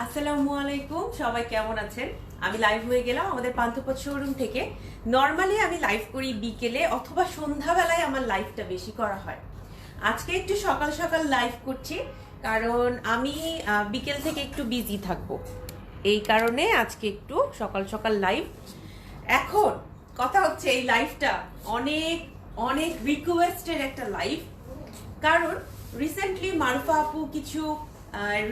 আসসালামু আলাইকুম, সবাই কেমন আছেন? আমি লাইভ হয়ে গেলাম আমাদের পান্থপথ শোরুম থেকে। নর্মালি আমি লাইভ করি বিকেলে অথবা সন্ধ্যাবেলায়, আমার লাইভটা বেশি করা হয়। আজকে একটু সকাল সকাল লাইভ করছি কারণ আমি বিকেল থেকে একটু বিজি থাকবো, এই কারণে আজকে একটু সকাল সকাল লাইভ। এখন কথা হচ্ছে, এই লাইভটা অনেক অনেক রিকোয়েস্টের একটা লাইভ, কারণ রিসেন্টলি মারুফা আপু কিছু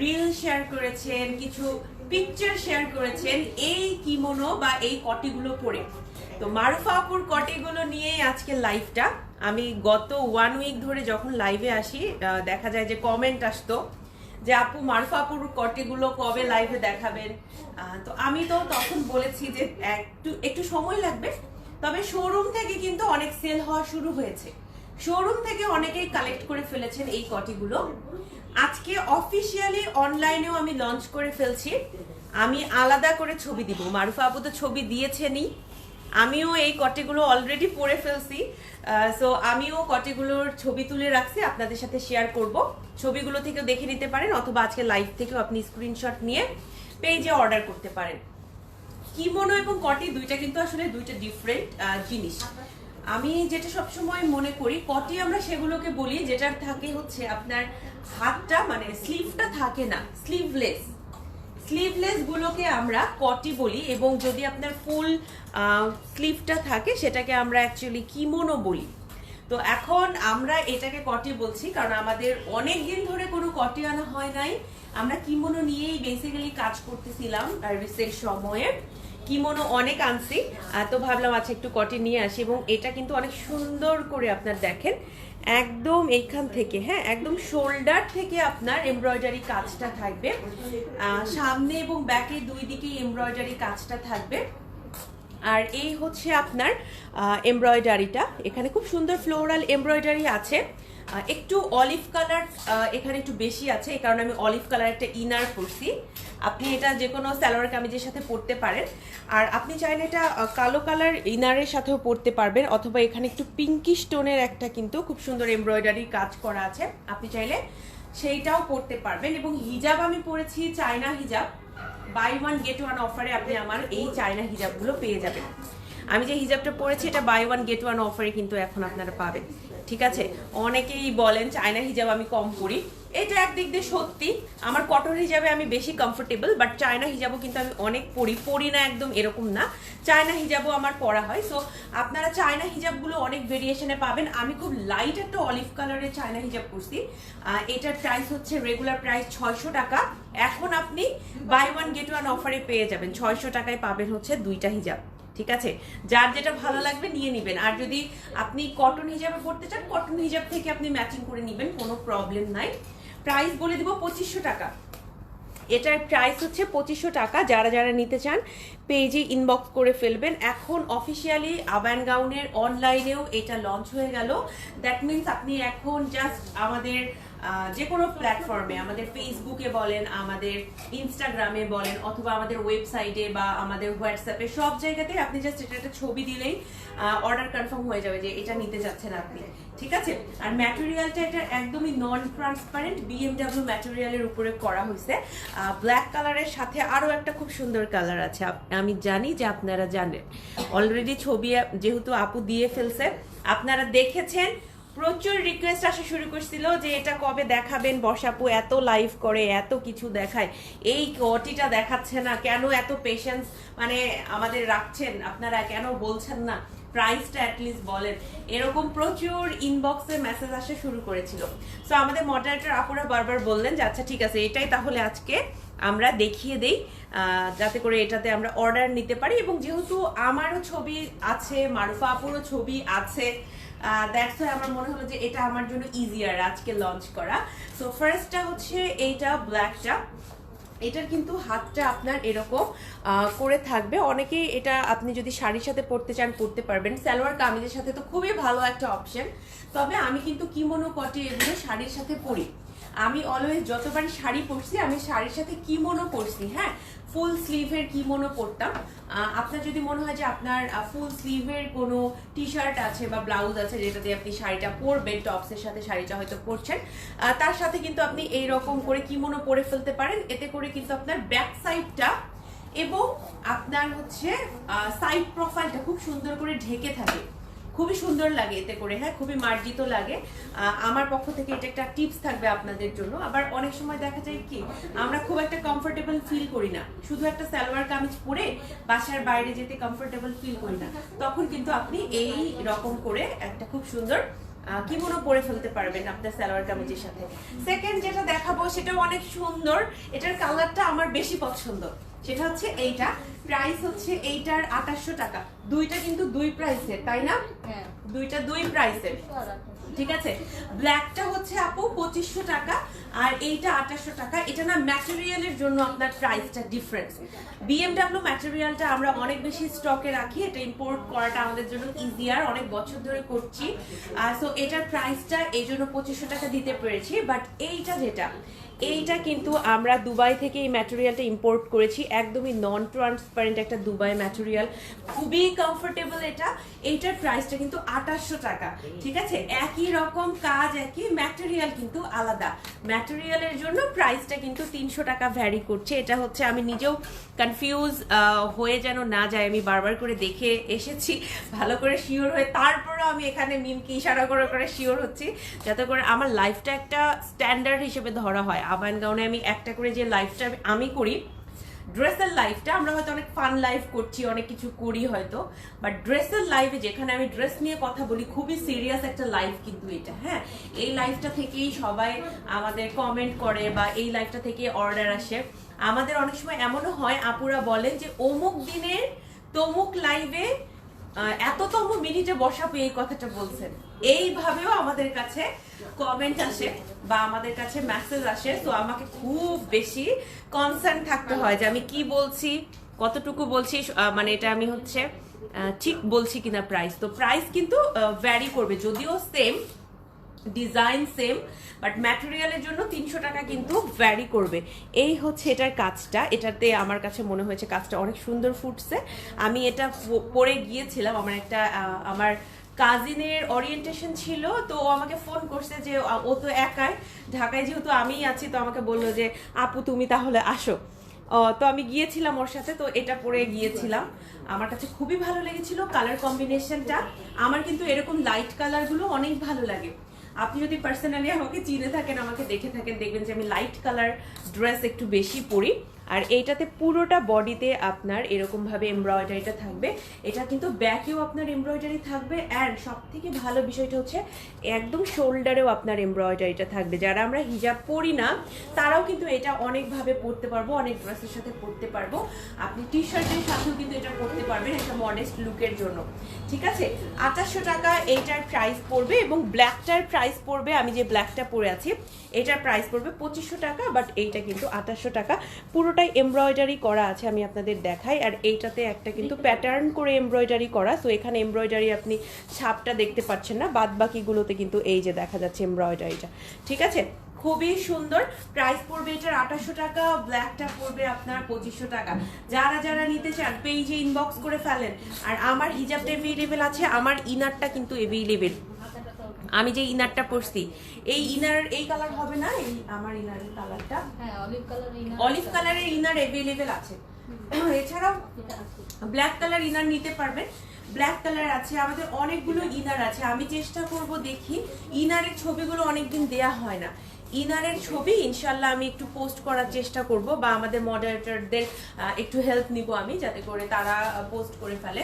রিল শেয়ার করেছেন, কিছু পিকচার শেয়ার করেছেন এই কিমোনো বা এই কটিগুলো পরে। তো মারুফা আপুর কটিগুলো নিয়েই আজকে লাইভটা। আমি গত 1 উইক ধরে যখন লাইভে আসি, দেখা যায় যে কমেন্ট আসতো যে আপু মারুফা আপুর কটিগুলো কবে লাইভে দেখাবেন। তো আমি তো তখন বলেছি যে একটু একটু সময় লাগবে, তবে শোরুম থেকে কিন্তু অনেক সেল হওয়া শুরু হয়েছে। শোরুম থেকে অনেকেই কালেক্ট করে ফেলেছেন এই কটিগুলো। আজকে অফিসিয়ালি অনলাইনেও আমি লঞ্চ করে ফেলছি। আমি আলাদা করে ছবি দিব, মারুফা আপু তো ছবি দিয়েছেনই, আমিও এই কটিগুলো অলরেডি পরে ফেলছি। সো আমিও কটিগুলোর ছবি তুলে রাখছি, আপনাদের সাথে শেয়ার করব। ছবিগুলো থেকেও দেখে নিতে পারেন, অথবা আজকে লাইভ থেকেও আপনি স্ক্রিনশট নিয়ে পেজে অর্ডার করতে পারেন। কিমোনো এবং কটি দুইটা কিন্তু আসলে দুইটা ডিফারেন্ট জিনিস। আমি যেটা সবসময় মনে করি, কটি আমরা সেগুলোকে বলি যেটার থাকে হচ্ছে আপনার হাতটা, মানে স্লিভটা থাকে না, স্লিভলেস গুলোকে আমরা কটি বলি, এবং যদি আপনার ফুল স্লিভটা থাকে সেটাকে আমরা অ্যাকচুয়ালি কিমোনো বলি। তো এখন আমরা এটাকে কটি বলছি কারণ আমাদের অনেক দিন ধরে কোনো কটি আনা হয় নাই। আমরা কিমোনো নিয়েই বেসিক্যালি কাজ করতেছিলাম রিসেন্ট সময়ে। কিমোনো অনেক আনছি, তো ভাবলাম আচ্ছা একটু কটি নিয়ে আসি। এবং এটা কিন্তু অনেক সুন্দর করে আপনার দেখেন, একদম এইখান থেকে, হ্যাঁ একদম শোল্ডার থেকে আপনার এমব্রয়ডারি কাজটা থাকবে, সামনে এবং ব্যাকে দুই দিকেই এমব্রয়ডারি কাজটা থাকবে। আর এই হচ্ছে আপনার এমব্রয়ডারিটা, এখানে খুব সুন্দর ফ্লোরাল এমব্রয়ডারি আছে। একটু অলিভ কালার এখানে একটু বেশি আছে, এই কারণে আমি অলিভ কালার একটা ইনার করছি। আপনি এটা যে কোনো সালোয়ার কামিজের সাথে পরতে পারেন, আর আপনি চাইলে এটা কালো কালার ইনারের সাথেও পরতে পারবেন, অথবা এখানে একটু পিঙ্কিশ টোনের একটা কিন্তু খুব সুন্দর এমব্রয়ডারি কাজ করা আছে, আপনি চাইলে সেইটাও পরতে পারবেন। এবং হিজাব আমি পরেছি চায়না হিজাব, বাই 1 গেট 1 অফারে আপনি আমার এই চায়না হিজাবগুলো পেয়ে যাবেন। আমি যে হিজাবটা পরেছি এটা বাই 1 গেট 1 অফারে কিন্তু এখন আপনারা পাবেন, ঠিক আছে? অনেকেই বলেন চায়না হিজাব আমি কম পরি, এটা একদিক দিয়ে সত্যি। আমার কটন হিজাবে আমি বেশি কমফোর্টেবল, বাট চায়না হিজাবও কিন্তু আমি অনেক পরি না একদম এরকম না, চায়না হিজাবও আমার পরা হয়। সো আপনারা চায়না হিজাবগুলো অনেক ভেরিয়েশনে পাবেন। আমি খুব লাইট একটা অলিভ কালারের চায়না হিজাব পরছি, এটার প্রাইস হচ্ছে রেগুলার প্রাইস 600 টাকা, এখন আপনি বাই 1 গেট 1 অফারে পেয়ে যাবেন 600 টাকায় পাবেন হচ্ছে দুইটা হিজাব, ঠিক আছে? যার যেটা ভালো লাগবে নিয়ে নিবেন। আর যদি আপনি কটন হিজাবে পড়তে চান, কটন হিজাব থেকে আপনি ম্যাচিং করে নিবেন, কোনো প্রবলেম নাই। প্রাইস বলে দিব 2500 টাকা, এটার প্রাইস হচ্ছে 2500 টাকা। যারা যারা নিতে চান পেজে ইনবক্স করে ফেলবেন। এখন অফিসিয়ালি আবান গাউনের অনলাইনেও এটা লঞ্চ হয়ে গেল। দ্যাট মিনস আপনি এখন জাস্ট আমাদের যে কোনো প্ল্যাটফর্মে, আমাদের ফেসবুকে বলেন, আমাদের ইনস্টাগ্রামে বলেন, অথবা আমাদের ওয়েবসাইটে বা আমাদের হোয়াটসঅ্যাপে, সব জায়গাতে আপনি জাস্ট এটা একটা ছবি দিলেই অর্ডার কনফার্ম হয়ে যাবে যে এটা নিতে যাচ্ছেন আপনি, ঠিক আছে? আর ম্যাটেরিয়ালটা এটা একদমই নন ট্রান্সপারেন্ট BMW ম্যাটেরিয়ালের উপরে করা হয়েছে। ব্ল্যাক কালারের সাথে আরও একটা খুব সুন্দর কালার আছে, আমি জানি যে আপনারা জানেন অলরেডি, ছবি যেহেতু আপু দিয়ে ফেলছে, আপনারা দেখেছেন। প্রচুর রিকোয়েস্ট আসা শুরু করছিল যে এটা কবে দেখাবেন, বর্ষাপু এত লাইভ করে, এত কিছু দেখায়, এই কটিটা দেখাচ্ছে না কেন, এত পেশেন্স মানে আমাদের রাখছেন আপনারা, কেন বলছেন না প্রাইসটা অ্যাটলিস্ট বলেন, এরকম প্রচুর ইনবক্সে মেসেজ আসা শুরু করেছিল। সো আমাদের মডারেটর আপুরা বারবার বললেন যে আচ্ছা ঠিক আছে, এটাই তাহলে আজকে আমরা দেখিয়ে দেই, যাতে করে এটাতে আমরা অর্ডার নিতে পারি। এবং যেহেতু আমারও ছবি আছে, মারুফা আপুরও ছবি আছে, দ্যাটস ওয়াই আমার মনে হলো যে এটা আমার জন্য ইজিয়ার আজকে লঞ্চ করা। সো ফার্স্টটা হচ্ছে এইটা ব্ল্যাকটা, এটার কিন্তু হাতটা আপনার এরকম করে থাকবে। অনেকেই এটা আপনি যদি শাড়ির সাথে পরতে চান পরতে পারবেন, সালোয়ার কামিজের সাথে তো খুবই ভালো একটা অপশন। তবে আমি কিন্তু কিমোনো কটি এগুলো শাড়ির সাথে পরি। আমি অলওয়েজ যতবারই শাড়ি পরছি আমি শাড়ির সাথে কিমোনো পরছি, হ্যাঁ, ফুল স্লিভের কিমোনো পরতাম। আপনার যদি মনে হয় যে আপনার ফুল স্লিভের কোনো টি শার্ট আছে বা ব্লাউজ আছে যেটা দিয়ে আপনি শাড়িটা পরবেন, টপসের সাথে শাড়িটা হয়তো পরছেন, তার সাথে কিন্তু আপনি এই রকম করে কিমোনো পরে ফেলতে পারেন। এতে করে কিন্তু আপনার ব্যাক সাইডটা এবং আপনার হচ্ছে সাইড প্রোফাইলটা খুব সুন্দর করে ঢেকে থাকে, খুবই সুন্দর লাগে এতে করে, হ্যাঁ, খুবই মার্জিত লাগে। আমার পক্ষ থেকে এটা একটা টিপস থাকবে আপনাদের জন্য। আবার অনেক সময় দেখা যায় কি আমরা খুব একটা কমফোর্টেবল ফিল করি না, শুধু একটা সালোয়ার কামিজ পরে বাসার বাইরে যেতে কমফোর্টেবল ফিল করি না, তখন কিন্তু আপনি এই রকম করে একটা খুব সুন্দর কিমোনো পরে ফেলতে পারবেন আপনার সালোয়ার কামিজের সাথে। সেকেন্ড যেটা দেখাবো সেটাও অনেক সুন্দর, এটার কালারটা আমার বেশি পছন্দ, সেটা হচ্ছে এইটা। প্রাইস হচ্ছে এইটার 2800 টাকা। দুইটা কিন্তু দুই প্রাইসের, তাই না? দুইটা দুই প্রাইসের, ঠিক আছে। ব্ল্যাকটা হচ্ছে আপু 2500 টাকা আর এইটা 2800 টাকা। এটা না ম্যাটেরিয়ালের জন্য আপনার প্রাইসটা ডিফারেন্স। বিএমডব্লিউ ম্যাটেরিয়ালটা আমরা অনেক বেশি স্টকে রাখি, এটা ইম্পোর্ট করাটা আমাদের জন্য ইজিয়ার, অনেক বছর ধরে করছি। সো এটার প্রাইসটা এই জন্য 2500 টাকা দিতে পেরেছি। বাট এইটা যেটা, এইটা কিন্তু আমরা দুবাই থেকে এই ম্যাটেরিয়ালটা ইম্পোর্ট করেছি, একদমই নন ট্রান্সপারেন্ট একটা দুবাই ম্যাটেরিয়াল, খুবই কমফোর্টেবল এটা। এইটার প্রাইসটা কিন্তু 2800 টাকা, ঠিক আছে। একই রকম কাজ, একই ম্যাটেরিয়াল কিন্তু আলাদা, ম্যাটেরিয়ালের জন্য প্রাইসটা কিন্তু 300 টাকা ভ্যারি করছে। এটা হচ্ছে আমি নিজেও কনফিউজ হয়ে যেন না যায়, আমি বারবার করে দেখে এসেছি ভালো করে শিওর হয়ে, তারপরও আমি এখানে মিমকে ইশারা করে করে শিওর হচ্ছি যাতে করে আমার লাইফটা একটা স্ট্যান্ডার্ড হিসেবে ধরা হয়। আবান গাউনে আমি একটা করে যে লাইফটা আমি করি, ড্রেসের লাইফটা আমরা হয়তো অনেক ফান লাইফ করছি, অনেক কিছু করি হয়তো, বাট ড্রেসের লাইফে যেখানে আমি ড্রেস নিয়ে কথা বলি, খুবই সিরিয়াস একটা লাইফ কিন্তু এটা, হ্যাঁ। এই লাইফটা থেকেই সবাই আমাদের কমেন্ট করে বা এই লাইফটা থেকে অর্ডার আসে। আমাদের অনেক সময় এমনও হয় আপুরা বলেন যে অমুক দিনের তমুক লাইভে এততম মিনিটে বসা পেয়ে এই কথাটা বলছেন, এইভাবেও আমাদের কাছে কমেন্ট আসে বা আমাদের কাছে মেসেজ আসে। তো আমাকে খুব বেশি কনসার্ন থাকতে হয় যে আমি কি বলছি, কতটুকু বলছি, মানে এটা আমি হচ্ছে ঠিক বলছি কিনা প্রাইস। তো প্রাইস কিন্তু ভ্যারি করবে, যদিও সেম ডিজাইন সেম, বাট ম্যাটেরিয়ালের জন্য 300 টাকা কিন্তু ভ্যারি করবে। এই হচ্ছে এটার কাজটা, এটাতে আমার কাছে মনে হয়েছে কাজটা অনেক সুন্দর ফুটছে। আমি এটা পরে গিয়েছিলাম, আমার কাজিনের ওরিয়েন্টেশন ছিল, তো ও আমাকে ফোন করছে যে ও তো একাই ঢাকায়, যেহেতু আমিই আছি, তো আমাকে বললো যে আপু তুমি তাহলে আসো। তো আমি গিয়েছিলাম ওর সাথে, তো এটা পরে গিয়েছিলাম, আমার কাছে খুবই ভালো লেগেছিল কালার কম্বিনেশনটা। আমার কিন্তু এরকম লাইট কালারগুলো অনেক ভালো লাগে। আপনি যদি পার্সোনালি আমাকে চিনে থাকেন, আমাকে দেখে থাকেন, দেখবেন যে আমি লাইট কালার ড্রেস একটু বেশি পরি। আর এইটাতে পুরোটা বডিতে আপনার এরকম ভাবে এমব্রয়ডারিটা থাকবে, এটা কিন্তু ব্যাকেও আপনার এমব্রয়ডারি থাকবে। অ্যান্ড সব থেকে ভালো বিষয়টা হচ্ছে একদম শোল্ডারেও আপনার এমব্রয়ডারিটা থাকবে। যারা আমরা হিজাব পরি না তারাও কিন্তু এটা অনেকভাবে পরতে পারবো, অনেক ড্রেসের সাথে পরতে পারবো। আপনি টি শার্টের সাথেও কিন্তু এটা পরতে পারবেন একটা মডেস্ট লুকের জন্য, ঠিক আছে। 2800 টাকা এইটার প্রাইস পড়বে, এবং ব্ল্যাকটার প্রাইস পড়বে, আমি যে ব্ল্যাকটা পরে আছি এটার প্রাইস পড়বে 2500 টাকা, বাট এইটা কিন্তু 2800 টাকা। পুরোটাই এমব্রয়ডারি করা আছে, আমি আপনাদের দেখাই। আর এইটাতে একটা কিন্তু প্যাটার্ন করে এমব্রয়ডারি করা, সো এখানে এমব্রয়ডারি আপনি ছাপটা দেখতে পাচ্ছেন না, বাদ বাকিগুলোতে কিন্তু এই যে দেখা যাচ্ছে এমব্রয়ডারিটা, ঠিক আছে। খুবই সুন্দর। প্রাইস পড়বে এটার 2800 টাকা, ব্ল্যাকটা পড়বে আপনার 2500 টাকা। যারা যারা নিতে চান পেজে ইনবক্স করে ফেলেন। আর আমার হিজাবটা এভেলেবেল আছে, আমার ইনারটা কিন্তু এভেলেবেল। আমি যে ইনারটা পরছি, এই ইনার এই কালার হবে না, এই আমার ইনারের কালারটা, হ্যাঁ অলিভ কালারের ইনার এভেলেবেল আছে। এছাড়াও ব্ল্যাক কালার ইনার নিতে পারবেন, ব্ল্যাক কালার আছে, আমাদের অনেকগুলো ইনার আছে। আমি চেষ্টা করব, দেখি ইনারের ছবিগুলো অনেকদিন দেয়া হয় না, ইনারের ছবি ইনশাল্লাহ আমি একটু পোস্ট করার চেষ্টা করব, বা আমাদের মডারেটরদের একটু হেল্প নিব আমি, যাতে করে তারা পোস্ট করে ফেলে।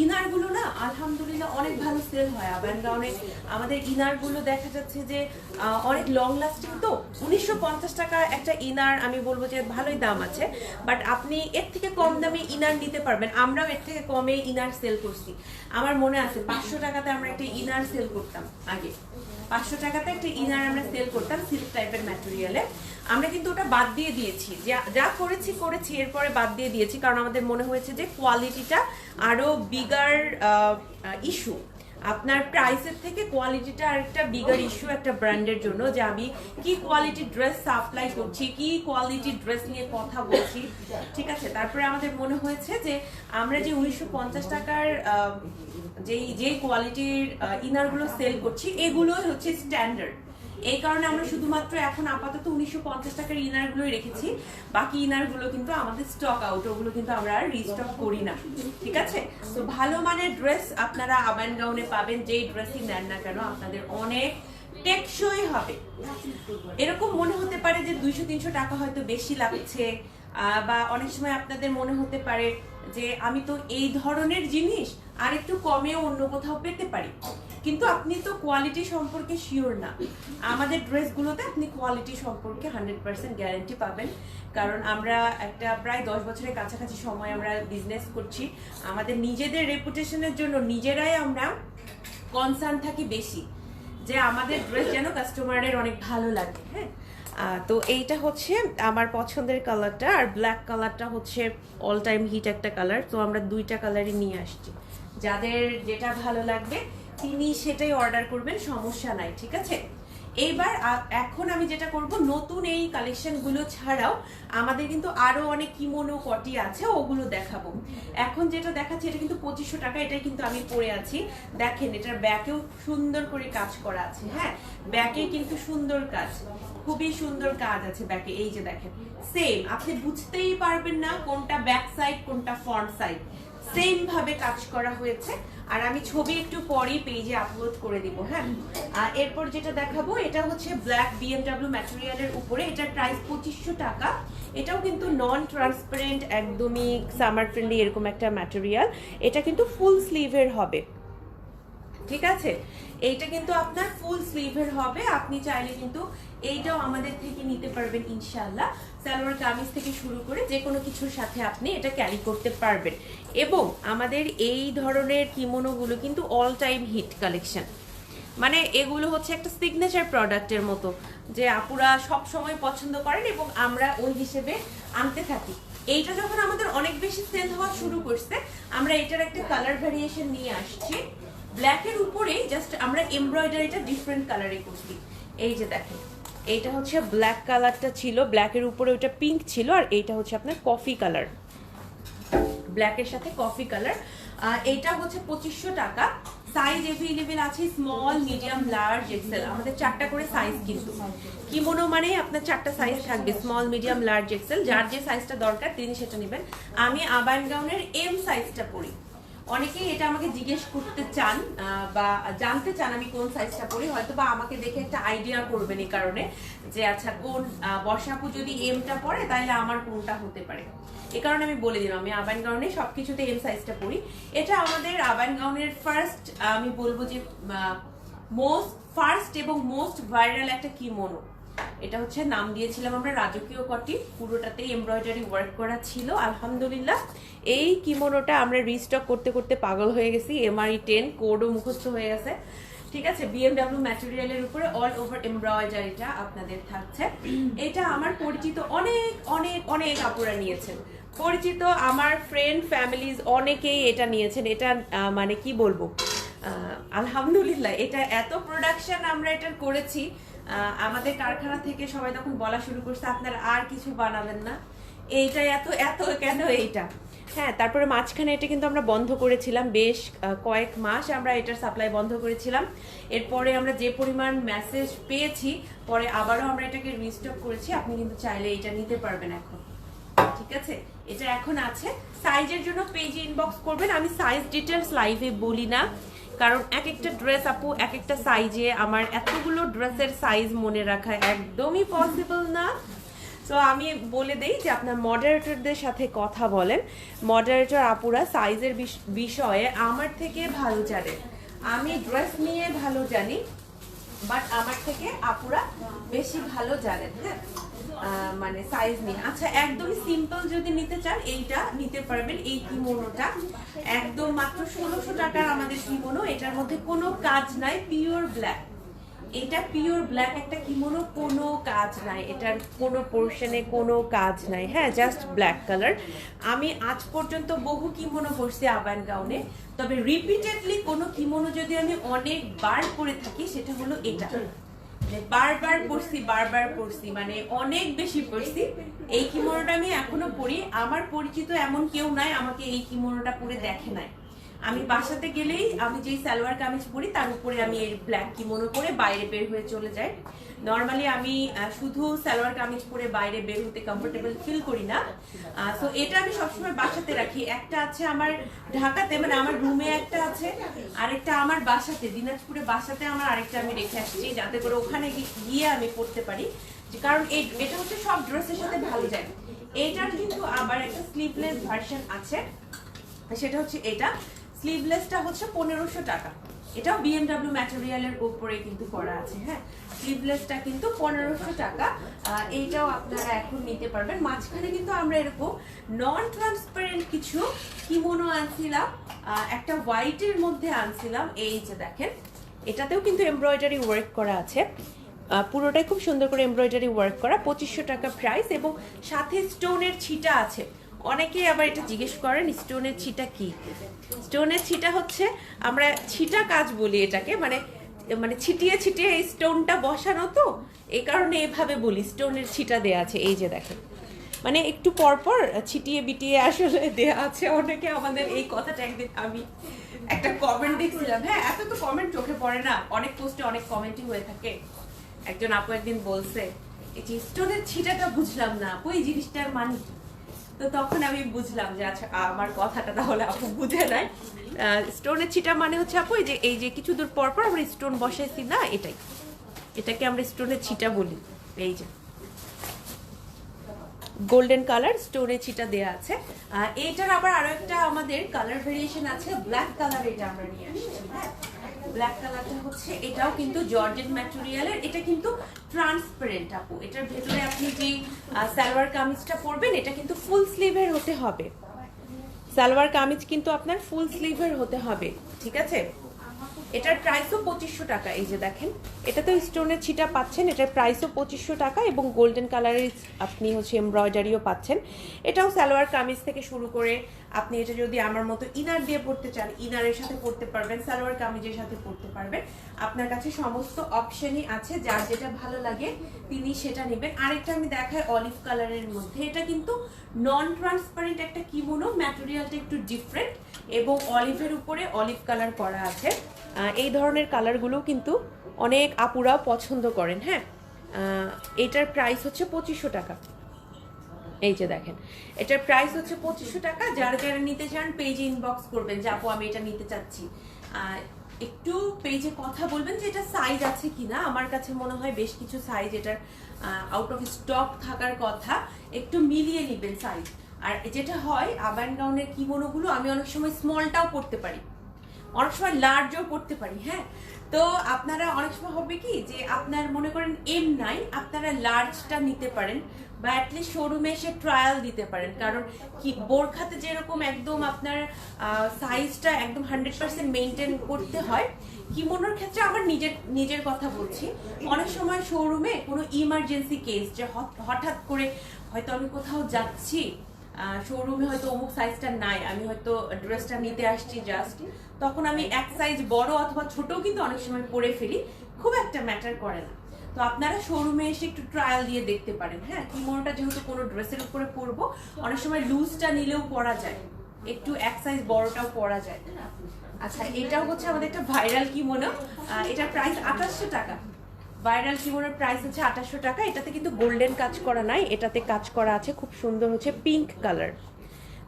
ইনারগুলো না আলহামদুলিল্লাহ অনেক ভালো সেল হয় আবান গাউনে। আমাদের ইনারগুলো দেখা যাচ্ছে যে অনেক লং লাস্টিং, তো 1950 টাকা একটা ইনার, আমি বলবো যে ভালোই দাম আছে। বাট আপনি এর থেকে কম দামে ইনার নিতে পারবেন, আমরাও এর থেকে কমে ইনার সেল করছি। আমার মনে আছে 500 টাকাতে আমরা একটা ইনার সেল করতাম আগে, 500 টাকাতে একটা ইনার আমরা সেল করতাম সিল্ক টাইপের ম্যাটেরিয়ালে। আমরা কিন্তু ওটা বাদ দিয়ে দিয়েছি, যা করেছি এরপরে বাদ দিয়ে দিয়েছি, কারণ আমাদের মনে হয়েছে যে কোয়ালিটিটা আরো বিগার ইস্যু। আপনার প্রাইসের থেকে কোয়ালিটিটা আরেকটা বিগার ইস্যু একটা ব্র্যান্ডের জন্য, যে আমি কি কোয়ালিটি ড্রেস সাপ্লাই করছি, কি কোয়ালিটি ড্রেস নিয়ে কথা বলছি, ঠিক আছে। তারপরে আমাদের মনে হয়েছে যে আমরা যে 1950 টাকার যে কোয়ালিটির ইনারগুলো সেল করছি এগুলোই হচ্ছে স্ট্যান্ডার্ড। এই কারণে আমরা শুধুমাত্র এখন আপাতত 1950 টাকার ইনারগুলোই রেখেছি, বাকি ইনারগুলো কিন্তু আমাদের স্টক আউট, ওগুলো কিন্তু আমরা আর রিস্টক করি না, ঠিক আছে। তো ভালো মানের ড্রেস আপনারা আবান গাউনে পাবেন, যেই ড্রেসই নেন না কেন আপনাদের অনেক টেকসই হবে। এরকম মনে হতে পারে যে 200-300 টাকা হয়তো বেশি লাগছে, বা অনেক সময় আপনাদের মনে হতে পারে যে আমি তো এই ধরনের জিনিস আর একটু কমেও অন্য কোথাও পেতে পারি, কিন্তু আপনি তো কোয়ালিটি সম্পর্কে শিওর না। আমাদের ড্রেসগুলোতে আপনি কোয়ালিটি সম্পর্কে 100% গ্যারান্টি পাবেন, কারণ আমরা একটা প্রায় 10 বছরের কাছাকাছি সময় আমরা বিজনেস করছি। আমাদের নিজেদের রেপুটেশনের জন্য নিজেরাই আমরা কনসার্ন থাকি বেশি, যে আমাদের ড্রেস যেন কাস্টমারের অনেক ভালো লাগে। হ্যাঁ, তো এইটা হচ্ছে আমার পছন্দের কালারটা, আর ব্ল্যাক কালারটা হচ্ছে অল টাইম হিট একটা কালার। তো আমরা দুইটা কালারই নিয়ে আসছি, যাদের যেটা ভালো লাগবে তিনি সেটাই অর্ডার করবেন, সমস্যা নাই, ঠিক আছে। এইবার এখন আমি যেটা করব, নতুন এই কালেকশনগুলো ছাড়াও আমাদের কিন্তু আরো অনেক কিমোনো কটি আছে, ওগুলো দেখাবো। এখন যেটা দেখাচ্ছি এটা কিন্তু 2500 টাকা, এটাই কিন্তু আমি পরে আছি। দেখেন এটার ব্যাকেও সুন্দর করে কাজ করা আছে। হ্যাঁ, ব্যাকে কিন্তু সুন্দর কাজ, খুবই সুন্দর কাজ আছে ব্যাকে। এই যে দেখেন, সেম, আপনি বুঝতেই পারবেন না কোনটা ব্যাক সাইড কোনটা ফ্রন্ট সাইড, সেম ভাবে কাজ করা হয়েছে। আর আমি ছবি একটু পরেই পেজে আপলোড করে দিব। হ্যাঁ, এরপর যেটা দেখাবো এটা হচ্ছে ব্ল্যাক BMW ম্যাটেরিয়ালের উপরে, এটার প্রাইস 2500 টাকা। এটাও কিন্তু নন ট্রান্সপারেন্ট, একদমই সামার ফ্রেন্ডলি এরকম একটা ম্যাটেরিয়াল। এটা কিন্তু ফুল স্লিভের হবে, ঠিক আছে। এইটা কিন্তু আপনার ফুল স্লিভের হবে, আপনি চাইলে কিন্তু এইটাও আমাদের থেকে নিতে পারবেন ইনশাআল্লাহ। সালোয়ার কামিজ থেকে শুরু করে যে কোনো কিছুর সাথে আপনি এটা ক্যারি করতে পারবেন। এবং আমাদের এই ধরনের কিমোনোগুলো কিন্তু অল টাইম হিট কালেকশন, মানে এগুলো হচ্ছে একটা সিগনেচার প্রোডাক্টের মতো, যে আপুরা সব সময় পছন্দ করেন এবং আমরা ওই হিসেবে আনতে থাকি। এইটা যখন আমাদের অনেক বেশি সেল হওয়া শুরু করছে, আমরা এটার একটা কালার ভ্যারিয়েশন নিয়ে আসছি। ব্ল্যাকের উপরে জাস্ট আমরা এমব্রয়ডারিটা ডিফারেন্ট কালারে করছি। এই যে দেখেন, এইটা হচ্ছে ব্ল্যাক কালারটা ছিল, ব্ল্যাকের উপরে ওটা পিঙ্ক ছিল, আর এইটা হচ্ছে আপনার কফি কালার, ব্ল্যাকের সাথে কফি কালার। এইটা হচ্ছে 2500 টাকা। সাইজ এভেলেবেল আছে স্মল, মিডিয়াম, লার্জ, এক্সেল। আমাদের 4টা করে সাইজ, কিন্তু কিমোনো মানে আপনার 4টা সাইজ থাকবে, স্মল, মিডিয়াম, লার্জ, এক্সেল। যার যে সাইজটা দরকার তিনি সেটা নেবেন। আমি আবান গাউনের এম সাইজটা পরি। অনেকেই এটা আমাকে জিজ্ঞেস করতে চান বা জানতে চান আমি কোন সাইজটা পরি, হয়তো বা আমাকে দেখে একটা আইডিয়া করবেন এই কারণে যে আচ্ছা কোন বর্ষাপু যদি এমটা পরে তাহলে আমার কোনটা হতে পারে। এই কারণে আমি বলে দিলাম আমি আবান গাউনে সবকিছুতে এম সাইজটা পরি। এটা আমাদের আবান গাউনের ফার্স্ট, আমি বলবো যে ফার্স্ট এবং মোস্ট ভাইরাল একটা কিমোনো। এটা হচ্ছে নাম দিয়েছিলাম আমরা রাজকীয় কটি, পুরোটাতেই এমব্রয়ডারি ওয়ার্ক করা ছিল। আলহামদুলিল্লাহ এই কিমোনোটা আমরা রিস্টক করতে করতে পাগল হয়ে গেছি। MRE 10 কোডও মুখস্থ হয়ে গেছে, ঠিক আছে। BMW ম্যাটেরিয়ালের উপরে অল ওভার এমব্রয়ডারিটা আপনাদের থাকছে। এটা আমার পরিচিত অনেক অনেক অনেক আপুরা নিয়েছেন, পরিচিত আমার ফ্রেন্ড ফ্যামিলিজ অনেকেই এটা নিয়েছেন। এটা মানে কি বলবো, আলহামদুলিল্লাহ এটা এত প্রোডাকশন আমরা এটা করেছি। আমাদের কারখানা থেকে সবাই তখন বলা শুরু করছে আপনারা আর কিছু বানাবেন না, এইটা এত এত কেন এইটা। হ্যাঁ, তারপরে মাঝখানে এটা কিন্তু আমরা বন্ধ করেছিলাম, বেশ কয়েক মাস আমরা এটার সাপ্লাই বন্ধ করেছিলাম। এরপরে আমরা যে পরিমাণ মেসেজ পেয়েছি, পরে আবারও আমরা এটাকে রিস্টক করেছি। আপনি কিন্তু চাইলে এটা নিতে পারবেন এখন, ঠিক আছে। এটা এখন আছে। সাইজের জন্য পেজে ইনবক্স করবেন। আমি সাইজ ডিটেলস লাইভে বলি না, কারণ এক একটা ড্রেস আপু এক একটা সাইজে, আমার এতগুলো ড্রেসের সাইজ মনে রাখা একদমই পসিবল না। তো আমি বলে দেই যে আপনার মডারেটরদের সাথে কথা বলেন। মডারেটর আপুরা সাইজের বিষয়ে আমার থেকে ভালো জানেন। আমি ড্রেস নিয়ে ভালো জানি, বাট আমার থেকে আপুরা বেশি ভালো জানেন। হ্যাঁ, মানে সাইজ নিয়ে। আচ্ছা, একদমই সিম্পল যদি নিতে চান এইটা নিতে পারবেন। এই কিমোনোটা একদম মাত্র 1600 টাকার আমাদের কিমোনো। এটার মধ্যে কোনো কাজ নাই, পিওর ব্ল্যাক। এটা পিওর ব্ল্যাক একটা কিমোনো, কোনো কাজ নাই, এটার কোনো পোর্শনে কোনো কাজ নাই, হ্যাঁ, জাস্ট ব্ল্যাক কালার। আমি আজ পর্যন্ত বহু কিমোনো পরছি আবান গাউনে, তবে রিপিটেডলি কোনো কিমোনো যদি আমি অনেকবার পরে থাকি সেটা হলো এটা, বারবার পরছি, মানে অনেক বেশি পরছি। এই কিমোনোটা আমি এখনো পরি, আমার পরিচিত এমন কেউ নাই আমাকে এই কিমোনোটা পরে দেখে নাই। আমি বাসাতে গেলেই আমি যেই সালোয়ার কামিজ পরি তার উপরে আমি এই ব্ল্যাক কিমোনো পরে বাইরে বের হয়ে চলে যাই। নর্মালি আমি শুধু সালোয়ার কামিজ পরে বাইরে বের হতে কমফোর্টেবল ফিল করি না, সো এটা আমি সবসময় বাসাতে রাখি। একটা আছে আমার ঢাকাতে, মানে আমার রুমে একটা আছে, আরেকটা আমার বাসাতে, দিনাজপুরে বাসাতে আমার আরেকটা আমি রেখে আসছি, যাতে করে ওখানে গিয়ে আমি পরতে পারি, কারণ এটা হচ্ছে সব ড্রেসের সাথে ভালো যায়। এইটার কিন্তু আবার একটা স্লিভলেস ভার্সন আছে, সেটা হচ্ছে এটা। স্লিভলেসটা হচ্ছে 1500 টাকা, এটাও BMW ম্যাটেরিয়ালের উপরে কিন্তু করা আছে, হ্যাঁ। স্লিভলেসটা কিন্তু 1500 টাকা, এইটাও আপনারা এখন নিতে পারবেন। মাঝখানে কিন্তু আমরা এরকম নন ট্রান্সপারেন্ট কিছু কিমোনো আনছিলাম, একটা হোয়াইটের মধ্যে আনছিলাম, এই যে দেখেন, এটাতেও কিন্তু এমব্রয়ডারি ওয়ার্ক করা আছে, পুরোটাই খুব সুন্দর করে এমব্রয়ডারি ওয়ার্ক করা, 2500 টাকা প্রাইস, এবং সাথে স্টোনের ছিটা আছে। অনেকেই আবার এটা জিজ্ঞেস করেন স্টোনের ছিটা কি। স্টোনের ছিটা হচ্ছে, আমরা ছিটা কাজ বলি এটাকে, মানে মানে ছিটিয়ে ছিটিয়ে এই স্টোনটা বসানো, তো এই কারণে এভাবে বলি স্টোনের ছিটা দেয়া আছে। এই যে দেখেন, মানে একটু পরপর ছিটিয়ে বিটিয়ে আসলে দেয়া আছে। অনেকে আমাদের এই কথাটা, একদিন আমি একটা কমেন্ট দেখছিলাম, হ্যাঁ, এত তো কমেন্ট চোখে পড়ে না, অনেক পোস্টে অনেক কমেন্টই হয়ে থাকে। একজন আপু একদিন বলছে, এই যে স্টোনের ছিটাটা বুঝলাম না, ওই জিনিসটার মানে, তো তখন আমি বুঝলাম যে আচ্ছা আমার কথাটা তাহলে আপু বুঝে নাই। স্টোনের ছিটা মানে হচ্ছে আপু এই যে কিছু দূর পর পর আমরা স্টোন বসাইছি না, এটাকে আমরা স্টোনের ছিটা বলি। এই যে গোল্ডেন কালার স্টোনের ছিটা দেয়া আছে। এইটার আবার আরো একটা আমাদের কালার ভেরিয়েশন আছে, ব্ল্যাক কালার, এটা আমরা নিয়ে আসছি, হ্যাঁ। ব্ল্যাক কালারটা হচ্ছে, এটাও কিন্তু জর্জেট ম্যাটেরিয়ালের, এটা কিন্তু ট্রান্সপারেন্ট আপু। এটার ভেতরে আপনি যে সালোয়ার কামিজটা পরবেন এটা কিন্তু ফুল স্লিভের হতে হবে, সালোয়ার কামিজ কিন্তু আপনার ফুল স্লিভের হতে হবে, ঠিক আছে। এটার প্রাইসও 2500 টাকা। এই যে দেখেন, এটা তো স্টোনের ছিটা পাচ্ছেন, এটার প্রাইসও 2500 টাকা, এবং গোল্ডেন কালারের আপনি হচ্ছে এমব্রয়ডারিও পাচ্ছেন। এটাও সালোয়ার কামিজ থেকে শুরু করে আপনি এটা যদি আমার মতো ইনার দিয়ে পরতে চান, ইনারের সাথে পরতে পারবেন, সালোয়ার কামিজের সাথে পরতে পারবেন। আপনার কাছে সমস্ত অপশনই আছে, যার যেটা ভালো লাগে তিনি সেটা নেবেন। আরেকটা আমি দেখাই অলিভ কালারের মধ্যে, এটা কিন্তু নন ট্রান্সপারেন্ট একটা কিমোনো, ম্যাটেরিয়ালটা একটু ডিফারেন্ট, এবং অলিভের উপরে অলিভ কালার করা আছে। এই ধরনের কালারগুলো কিন্তু অনেক আপুরাও পছন্দ করেন, হ্যাঁ। এটার প্রাইস হচ্ছে 2500 টাকা। এই যে দেখেন, এটার প্রাইস হচ্ছে 2500 টাকা। যারা যারা নিতে চান পেজে ইনবক্স করবেন যে আপু আমি এটা নিতে চাচ্ছি, একটু পেজে কথা বলবেন যে এটা সাইজ আছে কিনা। আমার কাছে মনে হয় বেশ কিছু সাইজ এটার আউট অফ স্টক থাকার কথা, একটু মিলিয়ে নেবেন সাইজ। আর যেটা হয় আবান গাউনের কিমোনোগুলো আমি অনেক সময় স্মলটাও পরতে পারি, অনেক সময় লার্জও করতে পারি, হ্যাঁ। তো আপনারা অনেক সময় হবে কি যে আপনার মনে করেন এম নাই, আপনারা লার্জটা নিতে পারেন, বা অ্যাটলিস্ট শোরুমে এসে ট্রায়াল দিতে পারেন। কারণ কি বোরখাতে যেরকম একদম আপনার সাইজটা একদম 100% মেনটেন করতে হয়, কিমোনোর ক্ষেত্রে আমার নিজের কথা বলছি, অনেক সময় শোরুমে কোনো ইমার্জেন্সি কেস, যে হঠাৎ করে হয়তো আমি কোথাও যাচ্ছি, শোরুমে হয়তো অমুক সাইজটা নাই, আমি হয়তো ড্রেসটা নিতে আসছি জাস্ট, তখন আমি এক সাইজ বড় অথবা ছোটও কিন্তু অনেক সময় পরে ফেলি, খুব একটা ম্যাটার করে না। তো আপনারা শোরুমে এসে একটু ট্রায়াল দিয়ে দেখতে পারেন, হ্যাঁ। কিমোনোটা যেহেতু কোনো ড্রেসের উপরে পরবো, অনেক সময় লুজটা নিলেও পরা যায়, একটু এক সাইজ বড়টাও পরা যায়। আচ্ছা, এটাও হচ্ছে আমাদের একটা ভাইরাল কিমোনো, এটার প্রাইস 2800 টাকা। ভাইরাল কিমোনোর প্রাইস হচ্ছে 2800 টাকা। এটাতে কিন্তু গোল্ডেন কাজ করা নাই, এটাতে কাজ করা আছে খুব সুন্দর, হচ্ছে পিঙ্ক কালার,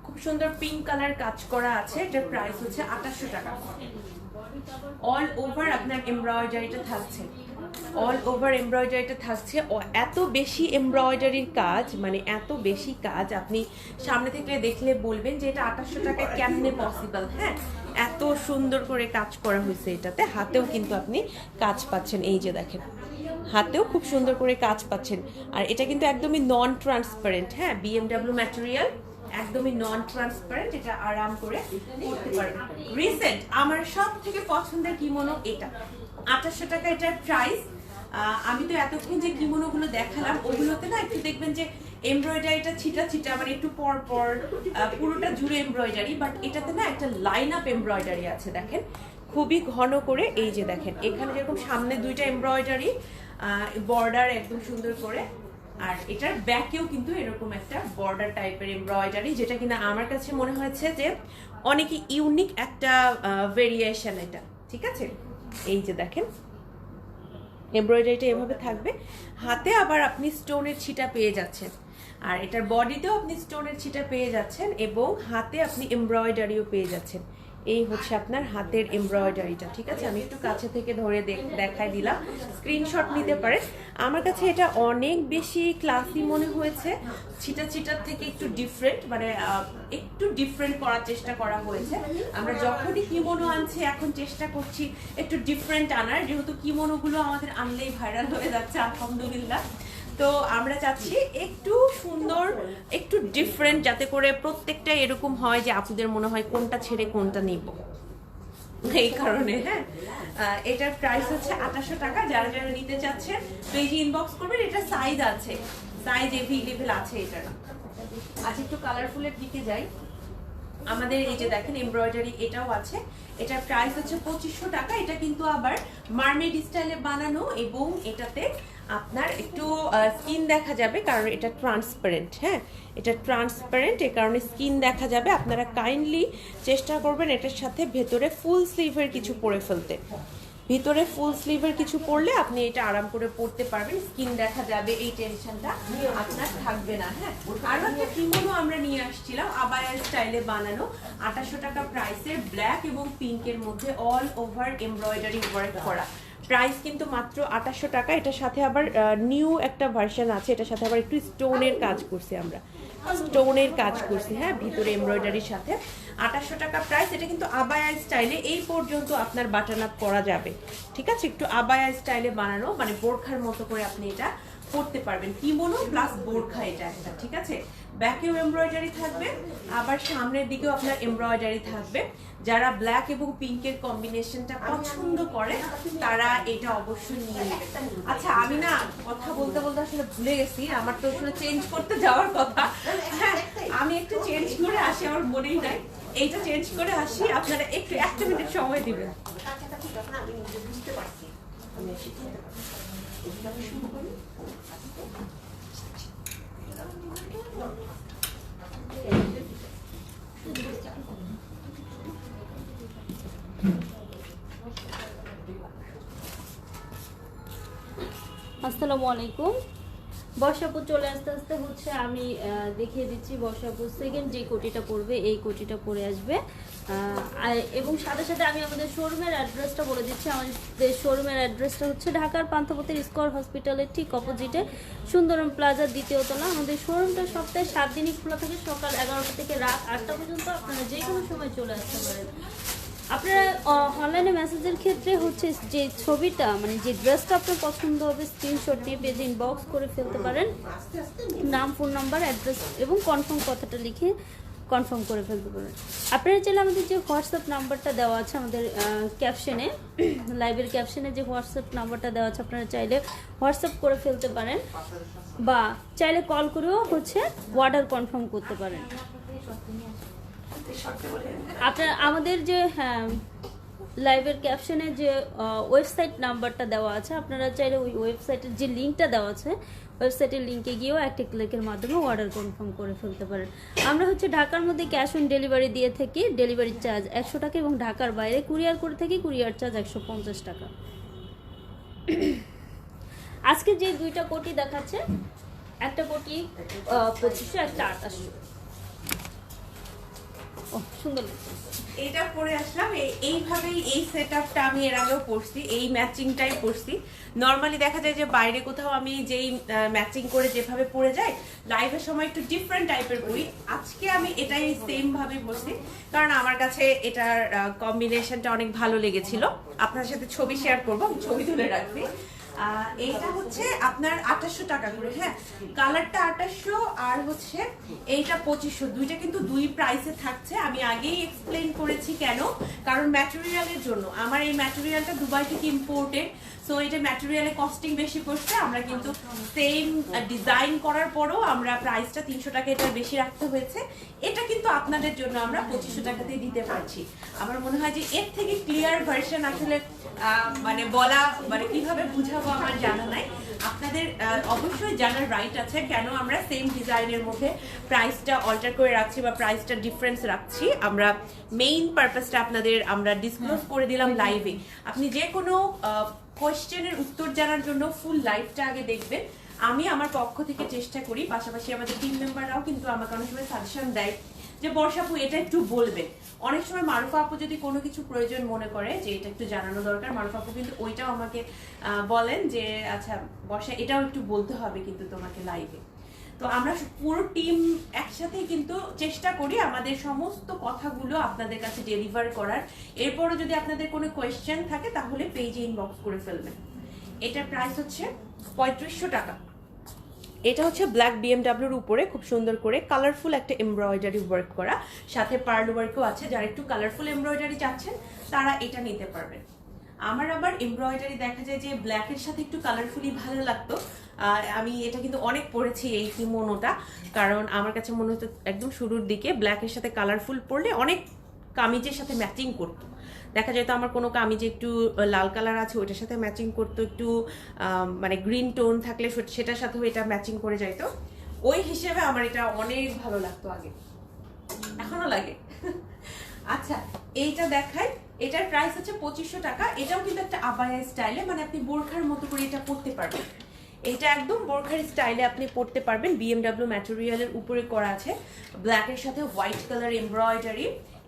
খুব সুন্দর পিঙ্ক কালার কাজ করা আছে। এটার প্রাইস হচ্ছে 2800 টাকা। অল ওভার আপনার এমব্রয়ডারিটা থাকছে, অল ওভার এমব্রয়ডারিটা থাকছে। এত বেশি এমব্রয়ডারির কাজ, মানে এত বেশি কাজ, আপনি সামনে থেকে দেখলে বলবেন যে এটা 2800 টাকায় কেমনে পসিবল, হ্যাঁ। এত সুন্দর করে কাজ করা হয়েছে এটাতে, হাতেও কিন্তু আপনি কাজ পাচ্ছেন, এই যে দেখেন, হাতেও খুব সুন্দর করে কাজ পাচ্ছেন। আর এটা কিন্তু একদমই নন ট্রান্সপারেন্ট, হ্যাঁ, BMW ম্যাটেরিয়াল, একদমই নন ট্রান্সপারেন্ট, এটা আরাম করে পরতে পারবেন। রিসেন্ট আমার সব থেকে পছন্দের কিমোনো এটা, 2800 টাকা এটার প্রাইস। আমি তো এতক্ষণ যে কিমোনোগুলো দেখালাম ওগুলোতে না একটু দেখবেন যে এমব্রয়ডারিটা ছিটা ছিটা, মানে একটু পর পর পুরোটা জুড়ে এমব্রয়ডারি, বাট এটাতে না একটা লাইন আপ এমব্রয়ডারি আছে দেখেন, খুবই ঘন করে। এই যে দেখেন এখানে যেরকম সামনে দুইটা এমব্রয়ডারি বর্ডার একদম সুন্দর করে, আর এটার ব্যাকেও কিন্তু এরকম একটা বর্ডার টাইপের এমব্রয়ডারি, যেটা কিনা আমার কাছে মনে হয়েছে যে অনেকই ইউনিক একটা ভেরিয়েশন এটা। ঠিক আছে, এই যে দেখেন এমব্রয়ডারিটা এভাবে থাকবে, হাতে আবার আপনি স্টোনের ছিটা পেয়ে যাচ্ছেন, আর এটার বডিতেও আপনি স্টোনের ছিটা পেয়ে যাচ্ছেন এবং হাতে আপনি এমব্রয়ডারিও পেয়ে যাচ্ছেন। এই হচ্ছে আপনার হাতের এমব্রয়ডারিটা। ঠিক আছে, আমি একটু কাছে থেকে ধরে দেখাই দিলাম, স্ক্রিনশট নিতে পারেন। আমার কাছে এটা অনেক বেশি ক্লাসি মনে হয়েছে, ছিটা ছিটার থেকে একটু ডিফারেন্ট, মানে একটু ডিফারেন্ট করার চেষ্টা করা হয়েছে। আমরা যখনই কিমোনো আনছি এখন চেষ্টা করছি একটু ডিফারেন্ট আনার, যেহেতু কিমোনোগুলো আমাদের আনলেই ভাইরাল হয়ে যাচ্ছে আলহামদুলিল্লাহ। তো আমরা চাচ্ছি একটু সুন্দর, একটু ডিফারেন্ট, যাতে করে প্রত্যেকটা এরকম হয় যে আপনাদের মনে হয় কোনটা ছেড়ে কোনটা নিব। এই কারণে হ্যাঁ, এটার প্রাইস হচ্ছে 2800 টাকা। যারা যারা নিতে চাচ্ছেন পেজে ইনবক্স করবেন। এটা সাইজ আছে, সাইজ এভেলেবেল আছে এটার। আচ্ছা, একটু কালারফুলের দিকে যাই। আমাদের এই যে দেখেন এমব্রয়ডারি এটাও আছে, এটার প্রাইস হচ্ছে 2500 টাকা। এটা কিন্তু আবার মারমেড স্টাইলে বানানো এবং এটাতে আপনার একটু স্কিন দেখা যাবে, কারণ এটা ট্রান্সপারেন্ট। হ্যাঁ, এটা ট্রান্সপারেন্ট, এ কারণে স্কিন দেখা যাবে। আপনারা কাইন্ডলি চেষ্টা করবেন এটার সাথে ভেতরে ফুল স্লিভের কিছু পরে ফেলতে। ভিতরে ফুল স্লিভের কিছু পরলে আপনি এটা আরাম করে পরতে পারবেন, স্কিন দেখা যাবে, এই টেনশনটা আপনার থাকবে না। হ্যাঁ, আরো একটা কিমোনো আমরা নিয়ে আসছিলাম আবায়া স্টাইলে বানানো, 2800 টাকা প্রাইসের, ব্ল্যাক এবং পিঙ্কের মধ্যে অল ওভার এমব্রয়ডারি ওয়ার্ক করা। প্রাইস কিন্তু মাত্র 2800 টাকা। এটার সাথে আবার নিউ একটা ভার্সন আছে, এটার সাথে আবার একটু স্টোনের কাজ করছি আমরা, স্টোনের কাজ করছি। হ্যাঁ, ভিতরে এমব্রয়ডারির সাথে 2800 টাকা প্রাইস। এটা কিন্তু আবায়া স্টাইলে এই পর্যন্ত আপনার বাটন আপ করা যাবে। ঠিক আছে, একটু আবায়া স্টাইলে বানানো, মানে বোরখার মতো করে আপনি এটা পরতে পারবেন, কিমোনো প্লাস বোরখা এটা একটা। ঠিক আছে, ব্যাকেও এমব্রয়ডারি থাকবে, আবার সামনের দিকেও আপনার এমব্রয়ডারি থাকবে। যারা ব্ল্যাক এবং পিঙ্কের কম্বিনেশনটা পছন্দ করে তারা এটা অবশ্যই নিয়ে নেবে। আচ্ছা, আমি না কথা বলতে বলতে আসলে ভুলে গেছি, আমার তো আসলে চেঞ্জ করতে যাওয়ার কথা। হ্যাঁ, আমি একটু চেঞ্জ করে আসি, আমার মনেই নাই, এইটা চেঞ্জ করে আসি। আপনারা একটু 1 মিনিট সময় দিবেন। আসসালামু আলাইকুম। বর্ষাপুর চলে আসতে আসতে হচ্ছে আমি দেখিয়ে দিচ্ছি বর্ষাপুর সেকেন্ড যে কোটিটা পড়বে এই কোটিটা পরে আসবে। এবং সাথে সাথে আমি আমাদের শোরুমের অ্যাড্রেসটা বলে দিচ্ছি। আমাদের শোরুমের অ্যাড্রেসটা হচ্ছে ঢাকার পান্থপথের স্কয়ার হসপিটালের ঠিক অপোজিটে সুন্দরম প্লাজার 2য় তলা। আমাদের শোরুমটা সপ্তাহে 7 দিনই খোলা থাকে, সকাল 11টা থেকে রাত 8টা পর্যন্ত। আপনারা যে কোনো সময় চলে আসতে পারেন। আপনারা অনলাইনে মেসেজের ক্ষেত্রে হচ্ছে যে ছবিটা, মানে যে ড্রেসটা আপনার পছন্দ হবে, স্ক্রিনশট নিয়ে পেজে ইনবক্স করে ফেলতে পারেন। নাম, ফোন নাম্বার, অ্যাড্রেস এবং কনফার্ম কথাটা লিখে কনফার্ম করে ফেলতে পারেন। আপনারা চাইলে আমাদের যে হোয়াটসঅ্যাপ নাম্বারটা দেওয়া আছে আমাদের ক্যাপশনে, লাইভের ক্যাপশনে যে হোয়াটসঅ্যাপ নাম্বারটা দেওয়া আছে, আপনারা চাইলে হোয়াটসঅ্যাপ করে ফেলতে পারেন বা চাইলে কল করেও হচ্ছে অর্ডার কনফার্ম করতে পারেন। আপনার আমাদের যে লাইভের ক্যাপশনে যে ওয়েবসাইট নাম্বারটা দেওয়া আছে, আপনারা চাইলে ওই ওয়েবসাইটের যে লিঙ্কটা দেওয়া আছে ওয়েবসাইটের লিঙ্কে গিয়েও একটা ক্লিকের মাধ্যমে অর্ডার কনফার্ম করে ফেলতে পারেন। আমরা হচ্ছে ঢাকার মধ্যে ক্যাশ অন ডেলিভারি দিয়ে থাকি, ডেলিভারি চার্জ 100 টাকা, এবং ঢাকার বাইরে কুরিয়ার করে থাকি, কুরিয়ার চার্জ 150 টাকা। আজকে যে 2টা কোটি দেখাচ্ছে, একটা কোটি 2500, একটা 2800। সুন্দর এটা পরে আসলাম এইভাবেই। এই সেটআপটা আমি এর আগেও পরছি, এই ম্যাচিংটাই পরছি। নরমালি দেখা যায় যে বাইরে কোথাও আমি যেই ম্যাচিং করে যেভাবে পরে যাই, লাইভের সময় একটু ডিফারেন্ট টাইপের পরি। আজকে আমি এটাই সেম ভাবে পরছি, কারণ আমার কাছে এটার কম্বিনেশনটা অনেক ভালো লেগেছিল। আপনার সাথে ছবি শেয়ার করবো, ছবি তুলে রাখছি। এইটা হচ্ছে আপনার 2800 টাকা করে। হ্যাঁ, কালারটা 2800 আর হচ্ছে এইটা 2500, দুইটা কিন্তু দুই প্রাইসে থাকছে। আমি আগেই এক্সপ্লেইন করেছি কেন, কারণ ম্যাটেরিয়ালের জন্য। আমার এই ম্যাটেরিয়ালটা দুবাই থেকে ইম্পোর্টেড, সো এটা ম্যাটেরিয়ালে কস্টিং বেশি পড়ছে, আমরা কিন্তু সেম ডিজাইন করার পরও আমরা প্রাইসটা 300 টাকা এটা বেশি রাখতে হয়েছে। এটা কিন্তু আপনাদের জন্য আমরা 2500 টাকাতেই দিতে পারছি। আমার মনে হয় যে এর থেকে ক্লিয়ার ভার্সন আসলে মানে বলা, মানে কিভাবে বুঝাবো আমার জানা নাই। আপনাদের অবশ্যই জানার রাইট আছে কেন আমরা সেম ডিজাইনের মধ্যে প্রাইসটা অল্টার করে রাখছি বা প্রাইসটা ডিফারেন্স রাখছি। আমরা মেইন পারপাসটা আপনাদের আমরা ডিসক্লোজ করে দিলাম লাইভে। আপনি যে কোনো কোয়েশ্চেনের উত্তর জানার জন্য ফুল লাইভটা আগে দেখবেন। আমি আমার পক্ষ থেকে চেষ্টা করি, পাশাপাশি আমাদের টিম মেম্বাররাও কিন্তু আমাকে অনেক সময় সাজেশন দেয় যে বর্ষা আপু এটা একটু বলবেন। অনেক সময় মারুফা আপু যদি কোনো কিছু প্রয়োজন মনে করে যে এটা একটু জানানো দরকার, মারুফা আপু কিন্তু ওইটাও আমাকে বলেন যে আচ্ছা বর্ষা এটাও একটু বলতে হবে কিন্তু তোমাকে লাইভে। তো আমরা পুরো টিম একসাথে কিন্তু চেষ্টা করি আমাদের সমস্ত কথাগুলো আপনাদের কাছে ডেলিভার করার। এরপরও যদি আপনাদের কোনো কোয়েশ্চেন থাকে তাহলে পেজে ইনবক্স করে ফেলবেন। এটার প্রাইস হচ্ছে 3500 টাকা। এটা হচ্ছে ব্ল্যাক বিএমডাব্লিউর উপরে খুব সুন্দর করে কালারফুল একটা এমব্রয়ডারি ওয়ার্ক করা, সাথে পার্ল ওয়ার্কও আছে। যারা একটু কালারফুল এমব্রয়ডারি চাচ্ছেন তারা এটা নিতে পারবেন। আমার আবার এমব্রয়ডারি দেখা যায় যে ব্ল্যাকের সাথে একটু কালারফুলি ভালো লাগতো। আমি এটা কিন্তু অনেক পরেছি এই কিমোনোটা, কারণ আমার কাছে মনে হতো একদম শুরুর দিকে ব্ল্যাকের সাথে কালারফুল পরলে অনেক কামিজের সাথে ম্যাচিং করতো। দেখা যায় তো আমার কোনো কামিজে একটু লাল কালার আছে ওইটার সাথে ম্যাচিং করতো, একটু মানে গ্রিন টোন থাকলে সেটার সাথেও এটা ম্যাচিং করে যাইতো। ওই হিসেবে আমার এটা অনেক ভালো লাগতো আগে, এখনো লাগে। আচ্ছা এইটা দেখাই, এটার প্রাইস হচ্ছে 2500 টাকা। এটাও কিন্তু একটা আবায়া স্টাইলে, মানে আপনি বোরখার মতো করে এটা পরতে পারবেন। এটা একদম বোরখার স্টাইলে আপনি পরতে পারবেন। বিএমডাব্লিউ ম্যাটেরিয়ালের উপরে করা আছে, ব্ল্যাকের সাথে হোয়াইট কালার এমব্রয়ডারি।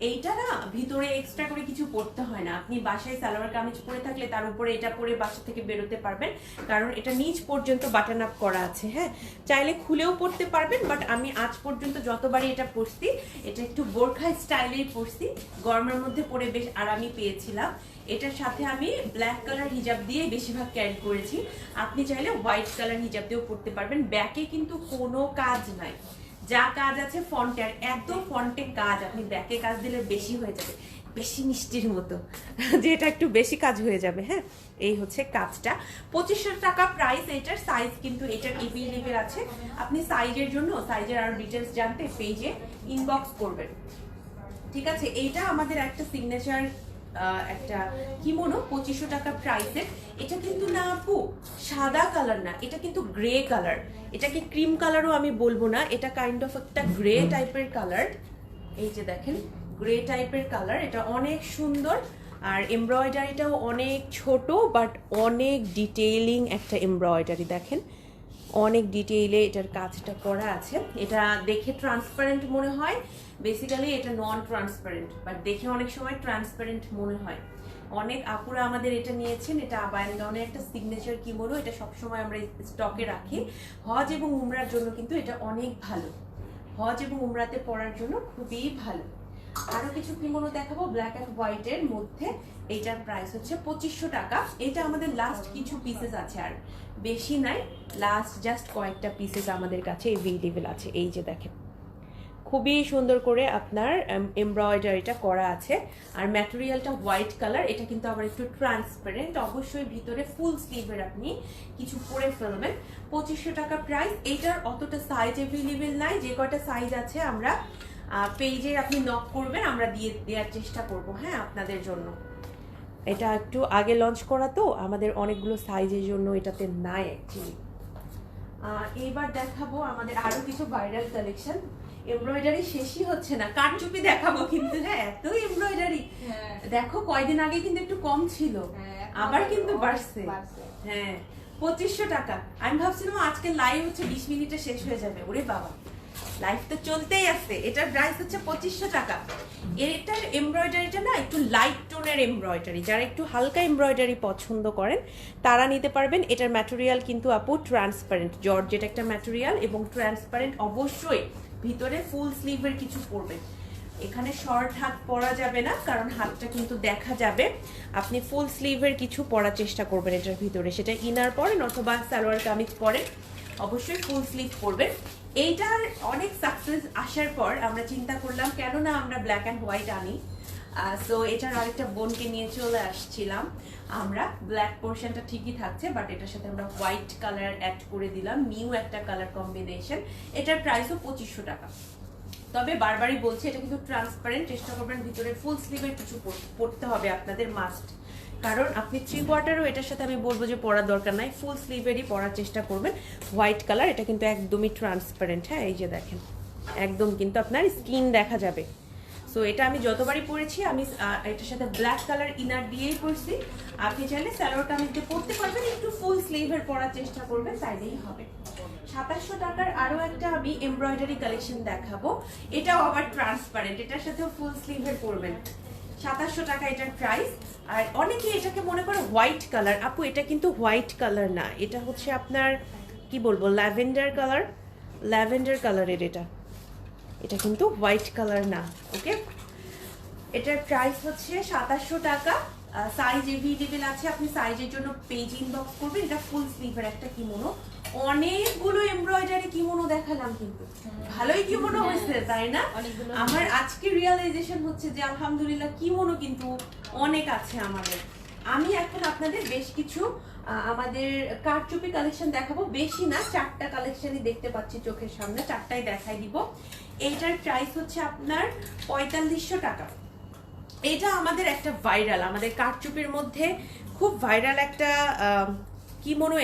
এইটা না ভিতরে এক্সট্রা করে কিছু পরতে হয় না, আপনি বাসায় সালোয়ার কামিজ পরে থাকলে তার উপরে এটা পরে বাসা থেকে বেরোতে পারবেন, কারণ এটা নিচ পর্যন্ত বাটন আপ করা আছে। হ্যাঁ, চাইলে খুলেও পরতে পারবেন, বাট আমি আজ পর্যন্ত যতবারই এটা পরছি এটা একটু বোরখা স্টাইলেই পরছি। গরমের মধ্যে পরে বেশ আরামই পেয়েছিলাম। এটার সাথে আমি ব্ল্যাক কালার হিজাব দিয়ে বেশিরভাগ ক্যারি করেছি। আপনি চাইলে হোয়াইট কালার হিজাব দিয়েও পরতে পারবেন। ব্যাকে কিন্তু কোনো কাজ নাই, যা কাজ আছে ফন্টে, আর এত ফন্টে কাজ আপনি ব্যাকে কাজ দিলে বেশি হয়ে যাবে, বেশি মিষ্টির মতো, যে এটা একটু বেশি কাজ হয়ে যাবে। হ্যাঁ, এই হচ্ছে কাজটা। 2500 টাকা প্রাইস। এটার সাইজ কিন্তু এটার এভেলেবেল আছে। আপনি সাইজের জন্য সাইজের আরো ডিটেলস জানতে পেজে ইনবক্স করবেন, ঠিক আছে? এইটা আমাদের একটা সিগনেচার একটা কিমোনো 2500 টাকা প্রাইসের। এটা কিন্তু না আপু সাদা কালার না, এটা কিন্তু গ্রে কালার। এটাকে ক্রিম কালারও আমি বলবো না, এটা কাইন্ড অফ একটা গ্রে টাইপের কালার। এই যে দেখেন গ্রে টাইপের কালার, এটা অনেক সুন্দর। আর এমব্রয়ডারিটাও অনেক ছোট বাট অনেক ডিটেইলিং একটা এমব্রয়ডারি। দেখেন অনেক ডিটেইলে এটার কাজটা করা আছে। এটা দেখে ট্রান্সপারেন্ট মনে হয়, বেসিক্যালি এটা নন ট্রান্সপারেন্ট, বাট দেখে অনেক সময় ট্রান্সপারেন্ট মনে হয়। অনেক আপুরা আমাদের এটা নিয়েছেন। এটা আবায়ান গাউনের একটা সিগনেচার কিমোনো, এটা সবসময় আমরা স্টকে রাখি। হজ এবং উমরার জন্য কিন্তু এটা অনেক ভালো, হজ এবং উমরাতে পরার জন্য খুবই ভালো। আরো কিছু কিমোনো দেখাবো ব্ল্যাক অ্যান্ড হোয়াইটের মধ্যে। এইটার প্রাইস হচ্ছে 2500 টাকা। এটা আমাদের লাস্ট কিছু পিসেস আছে, আর বেশি নাই, লাস্ট জাস্ট কয়েকটা পিসেস আমাদের কাছে এভেলেবেল আছে। এই যে দেখেন খুবই সুন্দর করে আপনার এমব্রয়ডারিটা করা আছে, আর ম্যাটেরিয়ালটা হোয়াইট কালার। এটা কিন্তু আবার একটু ট্রান্সপারেন্ট, অবশ্যই ভিতরে ফুল স্লিভের আপনি কিছু পরে ফেলবেন। 2500 টাকা প্রাইস। এইটার অতটা সাইজ এভেলেবেল নাই, যে কয়টা সাইজ আছে আমরা পেজে আপনি নক করবেন, আমরা দিয়ে দেওয়ার চেষ্টা করব। হ্যাঁ, আপনাদের জন্য এটা একটু আগে লঞ্চ করা তো আমাদের অনেকগুলো সাইজের জন্য এটাতে নাই অ্যাকচুয়ালি। এইবার দেখাবো আমাদের আরো কিছু ভাইরাল কালেকশন। এমব্রয়ডারি শেষই হচ্ছে না, কারচুপি দেখাবো কিন্তু। হ্যাঁ, এত এমব্রয়ডারি দেখো, কয়দিন আগে কিন্তু একটু কম ছিল, আবার কিন্তু বাড়ছে। হ্যাঁ, 2500 টাকা। আমি ভাবছিলাম আজকে লাইভ হচ্ছে 20 মিনিটে শেষ হয়ে যাবে, ওরে বাবা লাইফ তো চলতেই আছে। এটার প্রাইস হচ্ছে 2500 টাকা। এটার এমব্রয়ডারিটা না একটু লাইট টোনের এমব্রয়ডারি, যারা একটু হালকা এমব্রয়ডারি পছন্দ করেন তারা নিতে পারবেন। এটার ম্যাটেরিয়াল কিন্তু আপু ট্রান্সপারেন্ট, জর্জেট একটা ম্যাটেরিয়াল এবং ট্রান্সপারেন্ট। অবশ্যই ভিতরে ফুল স্লিভের কিছু পরবেন, এখানে শর্ট হাত পরা যাবে না, কারণ হাতটা কিন্তু দেখা যাবে। আপনি ফুল স্লিভের কিছু পরার চেষ্টা করবেন এটার ভিতরে, সেটা ইনার পরেন অথবা সালোয়ার কামিজ পরেন, অবশ্যই ফুল স্লিভ পরবেন। এইটার অনেক সাকসেস আসার পর আমরা চিন্তা করলাম কেন না আমরা ব্ল্যাক অ্যান্ড হোয়াইট আনি। সো এটার আরেকটা বোনকে নিয়ে চলে আসছিলাম আমরা। ব্ল্যাক পোর্শনটা ঠিকই থাকছে, বাট এটার সাথে আমরা হোয়াইট কালার অ্যাড করে দিলাম, নিউ একটা কালার কম্বিনেশন। এটার প্রাইসও 2500 টাকা। তবে বারবারই বলছি, এটা কিন্তু ট্রান্সপারেন্ট, চেষ্টা করবেন ভিতরে ফুল স্লিভের কিছু পরতে হবে আপনাদের, মাস্ট। কারণ আপনি 3/4ও এটার সাথে আমি বলবো যে পরার দরকার নাই, ফুল স্লিভেরই পরার চেষ্টা করবেন। হোয়াইট কালার, এটা কিন্তু একদমই ট্রান্সপারেন্ট। হ্যাঁ, এই যে দেখেন, একদম কিন্তু আপনার স্কিন দেখা যাবে। সো এটা আমি যতবারই পরেছি, আমি এটার সাথে ব্ল্যাক কালার ইনার দিয়েই পরছি। আপনি চাইলে স্যালোয়ার কামিজ দিয়ে পরতে পারবেন, একটু ফুল স্লিভের পরার চেষ্টা করবেন, তাইলেই হবে। 2700 টাকার আরো একটা আমি এমব্রয়ডারি কালেকশন দেখাবো, এটাও আবার ট্রান্সপারেন্ট, এটার সাথে ফুল স্লিভের পরবেন। 2700 টাকা এটার প্রাইস। আর অনেকে এটাকে মনে করে হোয়াইট কালার, আপু এটা কিন্তু হোয়াইট কালার না, এটা হচ্ছে আপনার কি বলবো, ল্যাভেন্ডার কালার, ল্যাভেন্ডার কালারের এটা, এটা কিন্তু হোয়াইট কালার না। ওকে, এটার প্রাইস হচ্ছে 2700 টাকা। সাইজ এভেলেবেল আছে, আপনি সাইজের জন্য পেজ ইনবক্স করবেন। এটা ফুল স্লিভের একটা কিমোনো, অনেকগুলো এমব্রয়ডারি কিমোনো দেখালাম, কিন্তু ভালোই কিমোনো হয়েছে, তাই না? আমার আজকে রিয়েলাইজেশন হচ্ছে যে আলহামদুলিল্লাহ কিমোনো কিন্তু অনেক আছে আমাদের। আমি এখন আপনাদের বেশ কিছু আমাদের কারচুপি কালেকশন দেখাবো, বেশি না, 4টা কালেকশনই দেখতে পাচ্ছি চোখের সামনে, 4টাই দেখাই দিব। এইটার প্রাইস হচ্ছে আপনার 4500 টাকা। এটা আমাদের একটা ভাইরাল, আমাদের কারচুপির মধ্যে খুব ভাইরাল একটা কিমোনো।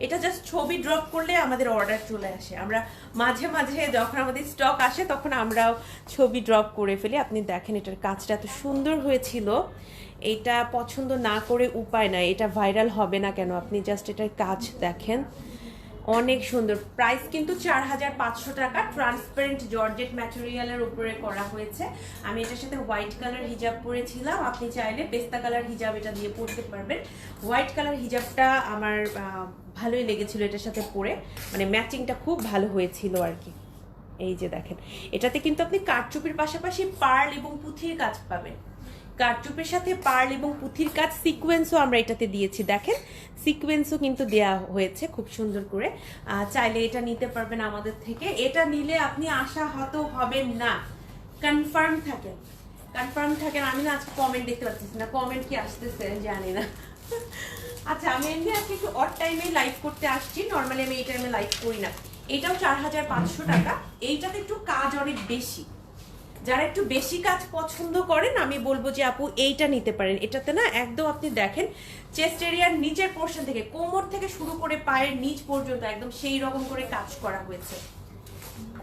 এটা জাস্ট ছবি ড্রপ করলে আমাদের অর্ডার চলে আসে। আমরা মাঝে মাঝে যখন আমাদের স্টক আসে তখন আমরাও ছবি ড্রপ করে ফেলি। আপনি দেখেন এটার কাজটা এত সুন্দর হয়েছিল, এটা পছন্দ না করে উপায় নাই, এটা ভাইরাল হবে না কেন? আপনি জাস্ট এটার কাজ দেখেন, অনেক সুন্দর। প্রাইস কিন্তু 4500 টাকা, ট্রান্সপারেন্ট জর্জেট ম্যাটেরিয়ালের উপরে করা হয়েছে। আমি এটার সাথে হোয়াইট কালার হিজাব পরেছিলাম, আপনি চাইলে পেস্তা কালার হিজাব এটা দিয়ে পরতে পারবেন। হোয়াইট কালার হিজাবটা আমার ভালোই লেগেছিল এটার সাথে পরে, মানে ম্যাচিংটা খুব ভালো হয়েছিল আর কি। এই যে দেখেন, এটাতে কিন্তু আপনি কারচুপির পাশাপাশি পার্ল এবং পুঁথির কাজ পাবেন। কারচুপের সাথে পার্ল এবং পুঁথির কাজ, সিকোয়েন্সও আমরা এটাতে দিয়েছি, দেখেন সিকোয়েন্সও কিন্তু দেয়া হয়েছে খুব সুন্দর করে। চাইলে এটা নিতে পারবেন আমাদের থেকে, এটা নিলে আপনি আশাহত হবেন না, কনফার্ম থাকেন, কনফার্ম থাকেন। আমি না আজকে কমেন্ট দেখতে পাচ্ছি না, কমেন্ট কি আসতেছে জানি না। আচ্ছা, আমি এমনি আজকে একটু অড টাইমে লাইভ করতে আসছি, নর্মালি আমি এই টাইমে লাইভ করি না। এটাও 4500 টাকা, এইটাতে একটু কাজ অনেক বেশি। যারা একটু বেশি কাজ পছন্দ করেন আমি বলবো যে আপু এইটা নিতে পারেন। এটাতে না একদম আপনি দেখেন চেস্ট এরিয়ার নিচের পোর্শন থেকে, কোমর থেকে শুরু করে পায়ের নিচ পর্যন্ত একদম সেই রকম করে কাজ করা হয়েছে,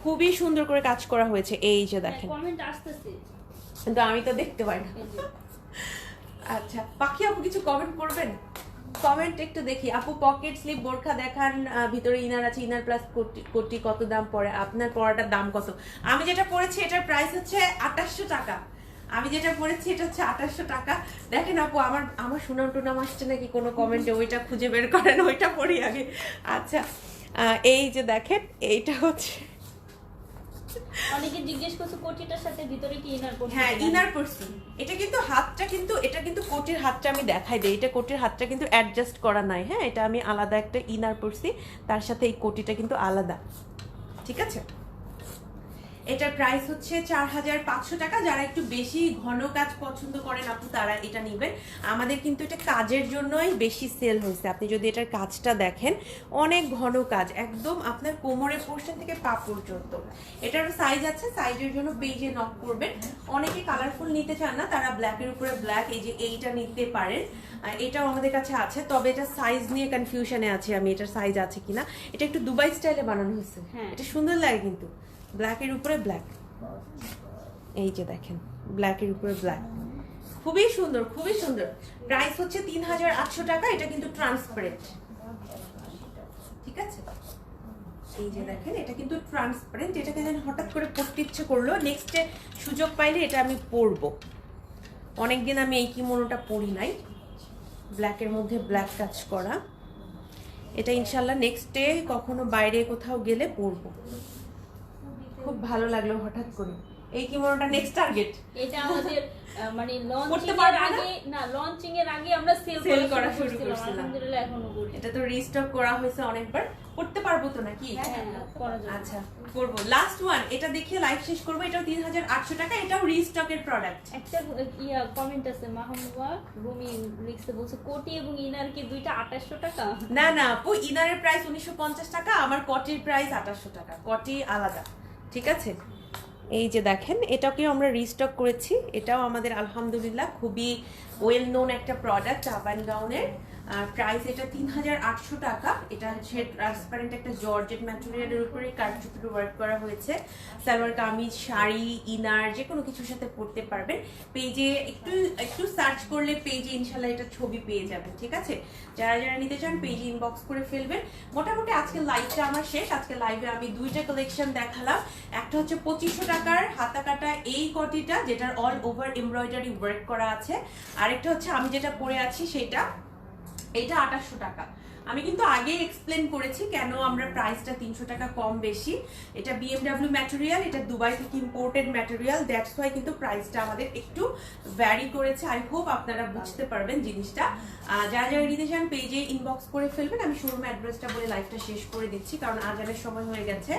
খুবই সুন্দর করে কাজ করা হয়েছে। এই যে দেখেন, কমেন্ট আসতেছে কিন্তু আমি তো দেখতে পাই না। আচ্ছা, পাখি আপু কিছু কমেন্ট করবেন? কমেন্ট একটু দেখি। আপু পকেট স্লিপ বোরখা দেখান, ভিতরে ইনার আছে, ইনার প্লাস কোটি কত দাম পড়ে? আপনার পড়াটার দাম কত? আমি যেটা পড়েছি এটার প্রাইস হচ্ছে 2800 টাকা। আমি যেটা পড়েছি এটা হচ্ছে 2800 টাকা। দেখেন আপু, আমার সুনাম টুনাম আসছে নাকি কোনো কমেন্টে, ওইটা খুঁজে বের করেন, ওইটা পড়ি আগে। আচ্ছা, এই যে দেখেন, এইটা হচ্ছে, অনেকে জিজ্ঞেস করছে কোটিটার সাথে ভিতরে কি ইনার পড়ছে? হ্যাঁ, ইনার পড়ছি। এটা কিন্তু হাতটা কিন্তু, এটা কিন্তু কোটির হাতটা আমি দেখাই দেই, এটা কোটির হাতটা কিন্তু অ্যাডজাস্ট করা নাই। হ্যাঁ, এটা আমি আলাদা একটা ইনার পড়ছি, তার সাথে এই কোটিটা কিন্তু আলাদা, ঠিক আছে? এটার প্রাইস হচ্ছে 4500 টাকা। যারা একটু বেশি ঘন কাজ পছন্দ করেন আপু, তারা এটা নেবেন। আমাদের কিন্তু এটা কাজের জন্যই বেশি সেল হয়েছে। আপনি যদি এটার কাজটা দেখেন, অনেক ঘন কাজ, একদম আপনার কোমরের পোর্শন থেকে পা পর্যন্ত। এটারও সাইজ আছে, সাইজের জন্য পেজে নক করবেন। অনেকে কালারফুল নিতে চান না, তারা ব্ল্যাকের উপরে ব্ল্যাক, এই যে এইটা নিতে পারেন। এটাও আমাদের কাছে আছে, তবে এটা সাইজ নিয়ে কনফিউশনে আছে আমি, এটার সাইজ আছে কিনা। এটা একটু দুবাই স্টাইলে বানানো হয়েছে, এটা সুন্দর লাগে কিন্তু, ব্ল্যাকের উপরে ব্ল্যাক, এই যে দেখেন ব্ল্যাকের উপরে ব্ল্যাক, খুবই সুন্দর, খুবই সুন্দর। প্রাইস হচ্ছে 3800 টাকা। এটা কিন্তু ট্রান্সপারেন্ট, ঠিক আছে? এই যে দেখেন, এটা কিন্তু ট্রান্সপারেন্ট। এটাকে যেন হঠাৎ করে পড়তে ইচ্ছে করলো, নেক্সটে সুযোগ পাইলে এটা আমি পরবো। অনেকদিন আমি এই কিমোনোটা পরি নাই, ব্ল্যাকের মধ্যে ব্ল্যাক কাজ করা। এটা ইনশাল্লাহ নেক্সটে কখনো বাইরে কোথাও গেলে পরবো। খুব ভালো লাগলো হঠাৎ করে। এই কিমোনোটা নেক্সট টার্গেট। এটা আমাদের মানে করতে লঞ্চিং এর পারবো না? আগে না, লঞ্চিং এর আগে আমরা সেল করা শুরু করছিলাম, করছিলাম। আলহামদুলিল্লাহ এখনো করি। এটা তো রিস্টক করা হয়েছে অনেকবার, করতে পারবো তো নাকি? হ্যাঁ, করা যাবে। আচ্ছা করবো। লাস্ট ওয়ান, এটা দেখিয়ে লাইভ শেষ করবো। এটাও 3800 টাকা, এটাও রিস্টকের প্রোডাক্ট। একটা কমেন্ট আছে মাহমুবা রুমি লিখছে, বলছে কোটি এবং ইনার কি দুইটা 2800 টাকা? না না আপু, ইনারের প্রাইস 1950 টাকা, আমার কটির প্রাইস 2800 টাকা, কটি আলাদা, ঠিক আছে? এই যে দেখেন, এটাকেও আমরা রিস্টক করেছি। এটাও আমাদের আলহামদুলিল্লাহ খুবই ওয়েল নোন একটা প্রোডাক্ট আবান গাউনের। প্রাইস এটা 3800 টাকা। এটা হচ্ছে ট্রান্সপারেন্ট একটা জর্জেট ম্যাটেরিয়ালের উপরে কারচুপির ওয়ার্ক করা হয়েছে। সালোয়ার কামিজ, শাড়ি, ইনার যে কোনো কিছুর সাথে পরতে পারবেন। পেজে একটু একটু সার্চ করলে পেজে ইনশাল্লাহ এটা ছবি পেয়ে যাবেন, ঠিক আছে? যারা যারা নিতে চান পেজে ইনবক্স করে ফেলবেন। মোটামুটি আজকে লাইভটা আমার শেষ। আজকে লাইভে আমি দুইটা কালেকশন দেখালাম। একটা হচ্ছে 2500 টাকার হাতা কাটা এই কটিটা, যেটার অল ওভার এমব্রয়ডারি ওয়ার্ক করা আছে। আরেকটা হচ্ছে আমি যেটা পরে আছি সেটা, এটা 2800 টাকা। আমি কিন্তু আগে এক্সপ্লেন করেছি কেন আমরা প্রাইসটা 300 টাকা কম বেশি। এটা বিএমডব্লিউ ম্যাটেরিয়াল, এটা দুবাই থেকে ইম্পোর্টেড ম্যাটেরিয়াল, দ্যাটস ওয়াই কিন্তু প্রাইসটা আমাদের একটু ভ্যারি করেছে। আই হোপ আপনারা বুঝতে পারবেন জিনিসটা। যারা যারা নিতে চান পেজে ইনবক্স করে ফেলবেন। আমি শোরুম অ্যাড্রেসটা বলে লাইভটা শেষ করে দিচ্ছি, কারণ আজানের সময় হয়ে গেছে।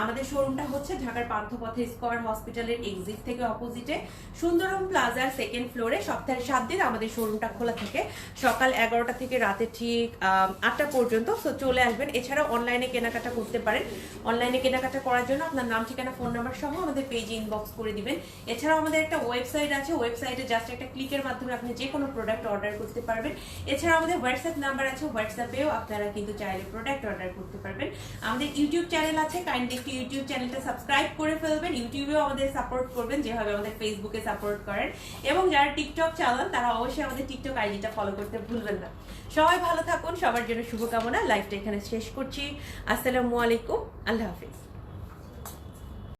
আমাদের শোরুমটা হচ্ছে ঢাকার পান্থপথে স্কয়ার হসপিটালের এক্সিট থেকে অপোজিটে সুন্দরম প্লাজার সেকেন্ড ফ্লোরে। সপ্তাহে 7 দিন আমাদের শোরুমটা খোলা থাকে, সকাল 11টা থেকে রাতে ঠিক 8টা পর্যন্ত। সো চলে আসবেন। এছাড়াও অনলাইনে কেনাকাটা করতে পারেন। অনলাইনে কেনাকাটা করার জন্য আপনার নাম, ঠিকানা, ফোন নাম্বার সহ আমাদের পেজে ইনবক্স করে দিবেন। এছাড়াও আমাদের একটা ওয়েবসাইট আছে, ওয়েবসাইটে জাস্ট একটা ক্লিকের মাধ্যমে আপনি যে কোনো প্রোডাক্ট অর্ডার করতে পারবেন। এছাড়াও আমাদের হোয়াটসঅ্যাপ নাম্বার আছে, হোয়াটসঅ্যাপেও আপনারা কিন্তু চাইলে প্রোডাক্ট অর্ডার করতে পারবেন। আমাদের ইউটিউব চ্যানেল আছে, কাইন্ডলি একটু ইউটিউব চ্যানেলটা সাবস্ক্রাইব করে ফেলবেন। ইউটিউবেও আমাদের সাপোর্ট করবেন যেভাবে আমাদের ফেসবুকে সাপোর্ট করেন। এবং যারা টিকটক চালান তারা অবশ্যই আমাদের টিকটক আইডিটা ফলো করতে ভুলবেন না। সবাই ভালো থাকুন, সবার জন্য শুভকামনা। লাইভটা এখানে শেষ করছি। আসসালামু আলাইকুম, আল্লাহ হাফিজ।